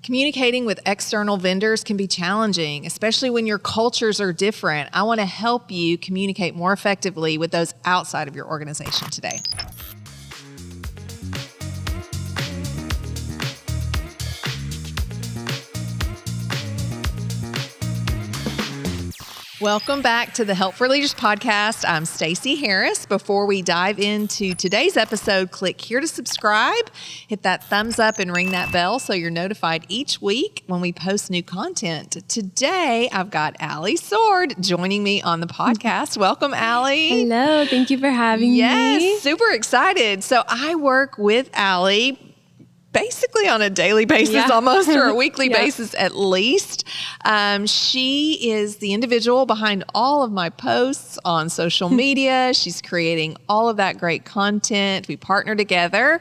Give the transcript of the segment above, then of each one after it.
Communicating with external vendors can be challenging, especially when your cultures are different. I want to help you communicate more effectively with those outside of your organization today. Welcome back to the Help for Leaders podcast. I'm Stacey Harris. Before we dive into today's episode, click here to subscribe, hit that thumbs up and ring that bell so you're notified each week when we post new content. Today, I've got Ali Soard joining me on the podcast. Welcome, Ali. Hello. Thank you for having me. Yes, super excited. So I work with Ali basically on a daily basis almost, or a weekly basis at least. She is the individual behind all of my posts on social media. She's creating all of that great content. We partner together.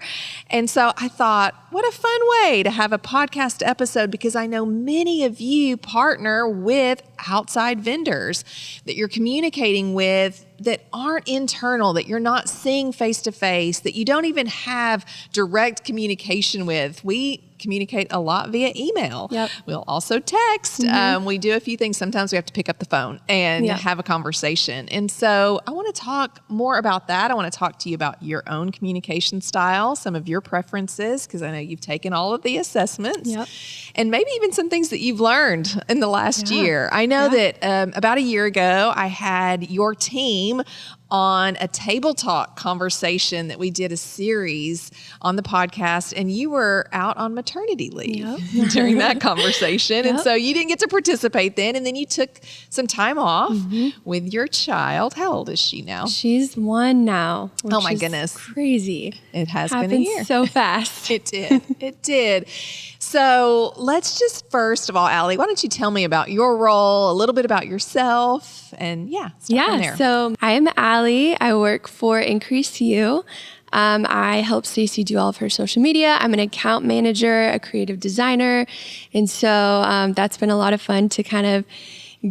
And so I thought, what a fun way to have a podcast episode, because I know many of you partner with outside vendors that you're communicating with that aren't internal, that you're not seeing face to face, that you don't even have direct communication with. We communicate a lot via email. Yep. We'll also text. We do a few things. Sometimes we have to pick up the phone and have a conversation. And so I want to talk more about that. I want to talk to you about your own communication style, some of your preferences, because I know you've taken all of the assessments, and maybe even some things that you've learned in the last year. I know that about a year ago, I had your team on a table talk conversation that we did a series on the podcast, and you were out on maternity leave during that conversation. And so you didn't get to participate then. And then you took some time off with your child. How old is she now? She's 1 now. Oh my goodness. Crazy. It has Happened been a year. so fast. It did. It did. So let's just, first of all, Ali, why don't you tell me about your role, a little bit about yourself, and start from there. So I am Ali. I work for IncreaseU. I help Stacey do all of her social media. I'm an account manager, a creative designer. And so that's been a lot of fun to kind of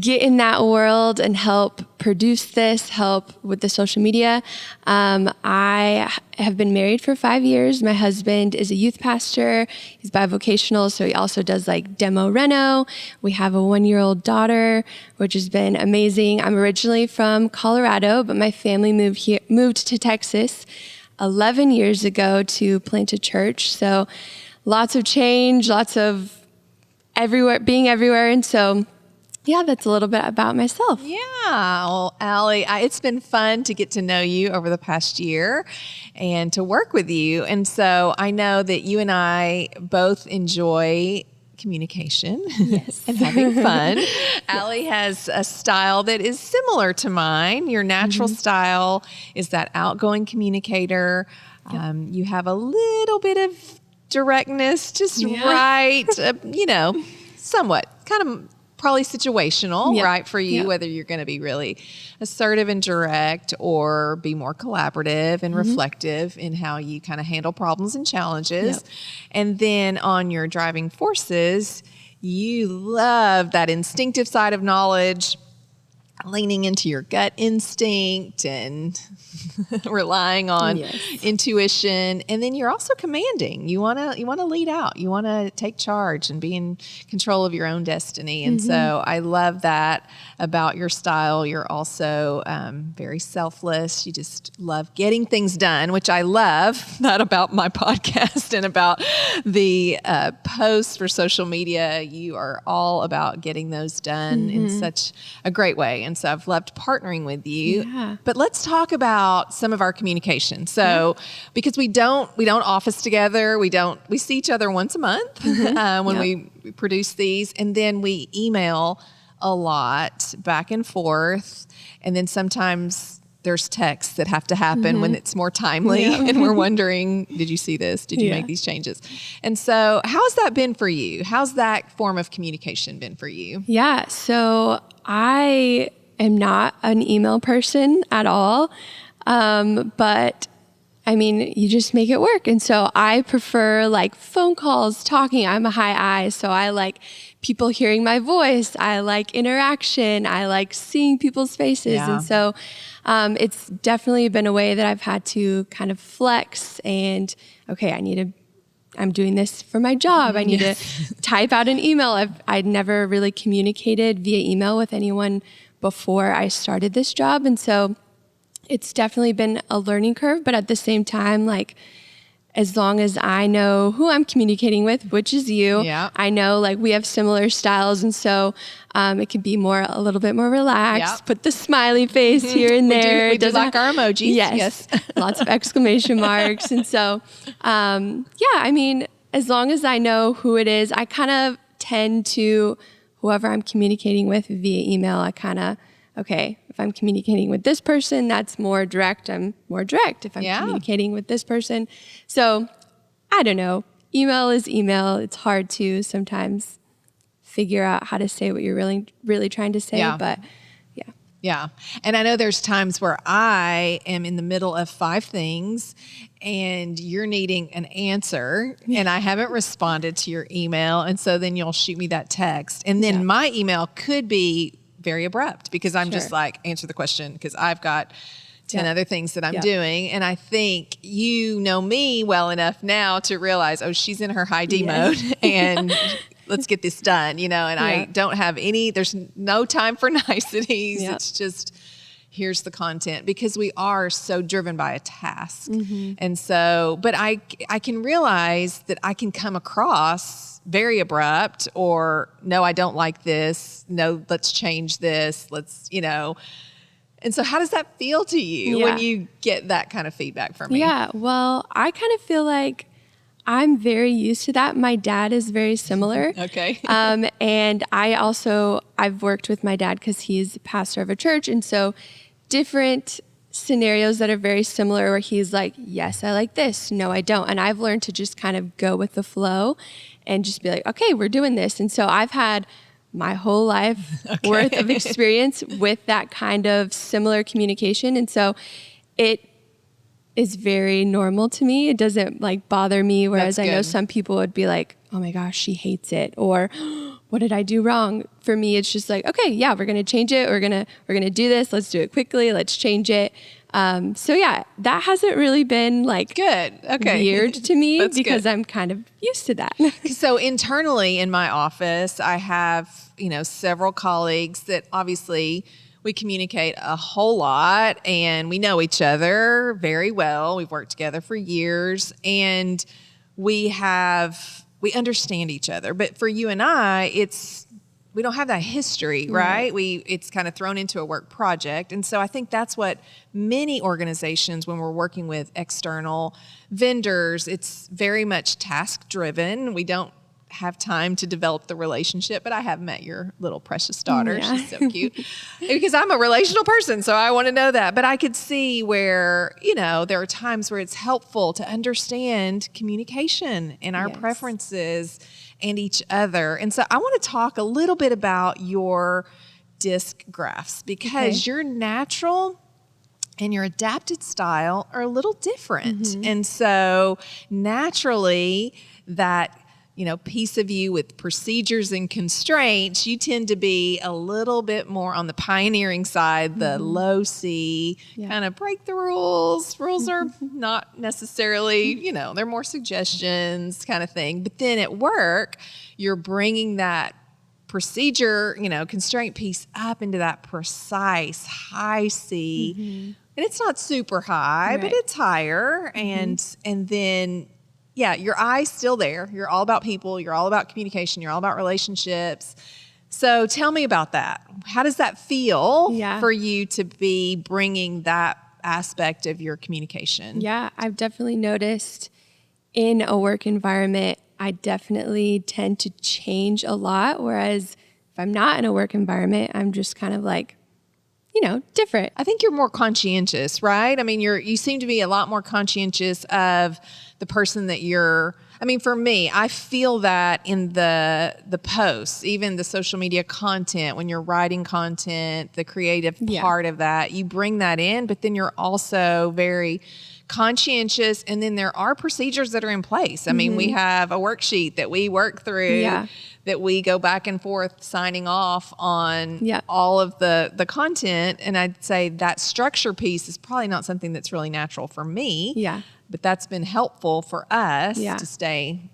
get in that world and help produce this, help with the social media. I have been married for 5 years. My husband is a youth pastor. He's bivocational, so he also does like demo reno. We have a 1-year-old daughter, which has been amazing. I'm originally from Colorado, but my family moved to Texas 11 years ago to plant a church. So lots of change, lots of being everywhere. And so that's a little bit about myself. Yeah. Well, Ali, it's been fun to get to know you over the past year and to work with you. And so I know that you and I both enjoy communication and having fun. Ali has a style that is similar to mine. Your natural style is that outgoing communicator. You have a little bit of directness, just right, somewhat kind of probably situational, right, for you, whether you're going to be really assertive and direct or be more collaborative and reflective in how you kind of handle problems and challenges. And then on your driving forces, you love that instinctive side of knowledge, leaning into your gut instinct and relying on intuition. And then you're also commanding. You want to lead out. You want to take charge and be in control of your own destiny. And so I love that about your style. You're also very selfless. You just love getting things done, which I love. Not about my podcast and about the posts for social media. You are all about getting those done in such a great way. And so I've loved partnering with you. But let's talk about some of our communication. So because we don't office together, we see each other once a month when we produce these, and then we email a lot back and forth. And then sometimes there's texts that have to happen when it's more timely and we're wondering, did you see this? Did you make these changes? And so how's that been for you? How's that form of communication been for you? Yeah. So I am not an email person at all. But I mean, you just make it work. And so I prefer like phone calls, talking. I'm a high I, so I like people hearing my voice. I like interaction. I like seeing people's faces. And so it's definitely been a way that I've had to kind of flex and, okay, I need to I'm doing this for my job. I need to type out an email. I'd never really communicated via email with anyone before I started this job. And so it's definitely been a learning curve, but at the same time, like, as long as I know who I'm communicating with, which is you, I know like we have similar styles. And so it could be a little bit more relaxed, put the smiley face here and there. We do like our emojis. Yes. Lots of exclamation marks. And so, I mean, as long as I know who it is, I kind of tend to, whoever I'm communicating with via email, okay, if I'm communicating with this person, that's more direct. I'm more direct if I'm communicating with this person. So I don't know. Email is email. It's hard to sometimes figure out how to say what you're really, really trying to say. But yeah. And I know there's times where I am in the middle of 5 things and you're needing an answer and I haven't responded to your email. And so then you'll shoot me that text. And then my email could be very abrupt because I'm just like, answer the question because I've got 10 other things that I'm doing. And I think you know me well enough now to realize, oh, she's in her high D mode and let's get this done, and I don't have there's no time for niceties. It's just, here's the content because we are so driven by a task. And so, but I can realize that I can come across very abrupt or no, I don't like this. No, let's change this. Let's, And so how does that feel to you when you get that kind of feedback from me? Yeah, well, I kind of feel like I'm very used to that. My dad is very similar. Okay. And I've worked with my dad because he's pastor of a church. And so different scenarios that are very similar where he's like, yes, I like this. No, I don't. And I've learned to just kind of go with the flow and just be like, okay, we're doing this. And so I've had my whole life worth of experience with that kind of similar communication. And so it is very normal to me. It doesn't like bother me. Whereas I know some people would be like, oh my gosh, she hates it. Or what did I do wrong? For me, it's just like, okay, yeah, we're going to change it. We're going to do this. Let's do it quickly. Let's change it. That hasn't really been like weird to me because I'm kind of used to that. So internally in my office, I have, several colleagues that obviously we communicate a whole lot and we know each other very well. We've worked together for years and we understand each other. But for you and I, we don't have that history, right? It's kind of thrown into a work project. And so I think that's what many organizations, when we're working with external vendors, it's very much task driven. We don't have time to develop the relationship, but I have met your little precious daughter. Yeah. She's so cute because I'm a relational person. So I want to know that, but I could see where, there are times where it's helpful to understand communication and our preferences and each other. And so I want to talk a little bit about your disc graphs because your natural and your adapted style are a little different. And so naturally that, piece of you with procedures and constraints, you tend to be a little bit more on the pioneering side, the low C, kind of break the rules. Rules are not necessarily, they're more suggestions kind of thing. But then at work, you're bringing that procedure, constraint piece up into that precise high C. And it's not super high, but it's higher. And then your eye's still there. You're all about people. You're all about communication. You're all about relationships. So tell me about that. How does that feel for you to be bringing that aspect of your communication? Yeah, I've definitely noticed in a work environment, I definitely tend to change a lot. Whereas if I'm not in a work environment, I'm just kind of like, different. I think you're more conscientious, right? I mean, you seem to be a lot more conscientious of the person that for me, I feel that in the posts, even the social media content, when you're writing content, the creative part of that, you bring that in, but then you're also very conscientious, and then there are procedures that are in place. I mean, we have a worksheet that we work through, that we go back and forth signing off on all of the content. And I'd say that structure piece is probably not something that's really natural for me. But that's been helpful for us to stay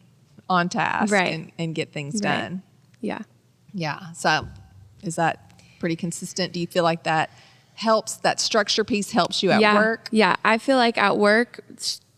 on task and get things done. Yeah. So is that pretty consistent? Do you feel like that helps, that structure piece helps you at work? Yeah. I feel like at work,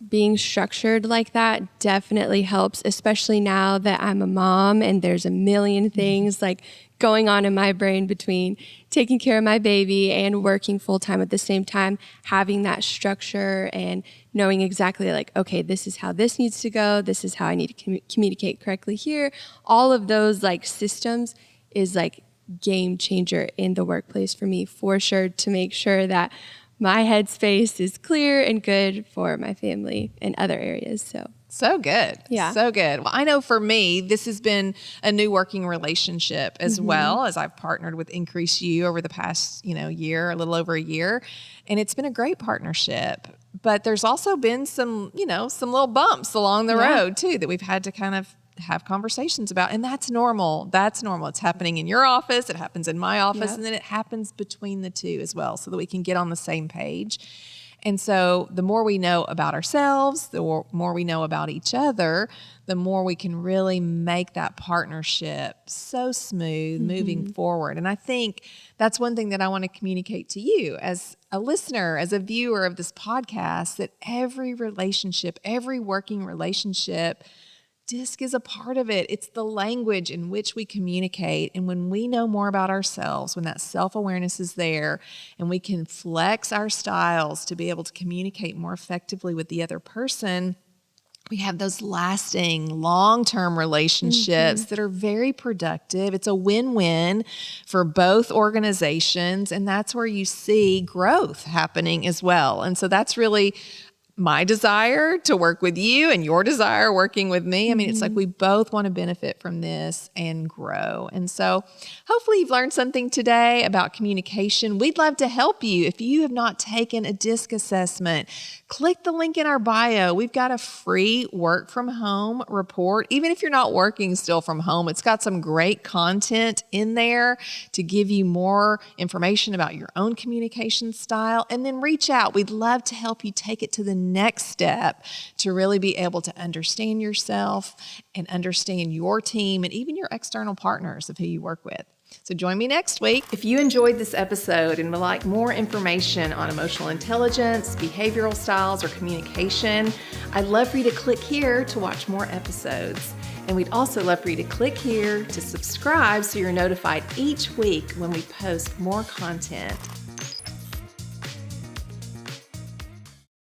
being structured like that definitely helps, especially now that I'm a mom and there's a million things like going on in my brain between taking care of my baby and working full time at the same time. Having that structure and knowing exactly like, okay, this is how this needs to go. This is how I need to communicate correctly here. All of those like systems is like game changer in the workplace for me, for sure, to make sure that my headspace is clear and good for my family and other areas. So good. Yeah. So good. Well, I know for me, this has been a new working relationship as well, as I've partnered with IncreaseU over the past, year, a little over a year. And it's been a great partnership. But there's also been some little bumps along the road too, that we've had to kind of have conversations about. And that's normal. It's happening in your office. It happens in my office. And then it happens between the two as well, so that we can get on the same page. And so the more we know about ourselves, the more we know about each other, the more we can really make that partnership so smooth moving forward. And I think that's one thing that I want to communicate to you as a listener, as a viewer of this podcast, that every relationship, every working relationship, DISC is a part of it. It's the language in which we communicate. And when we know more about ourselves, when that self-awareness is there, and we can flex our styles to be able to communicate more effectively with the other person, we have those lasting, long-term relationships that are very productive. It's a win-win for both organizations. And that's where you see growth happening as well. And so that's really my desire to work with you and your desire working with me. I mean, it's like we both want to benefit from this and grow. And so hopefully you've learned something today about communication. We'd love to help you. If you have not taken a DISC assessment, click the link in our bio. We've got a free work from home report. Even if you're not working still from home, it's got some great content in there to give you more information about your own communication style. And then reach out. We'd love to help you take it to the next step to really be able to understand yourself and understand your team and even your external partners of who you work with. So join me next week. If you enjoyed this episode and would like more information on emotional intelligence, behavioral styles, or communication, I'd love for you to click here to watch more episodes. And we'd also love for you to click here to subscribe so you're notified each week when we post more content.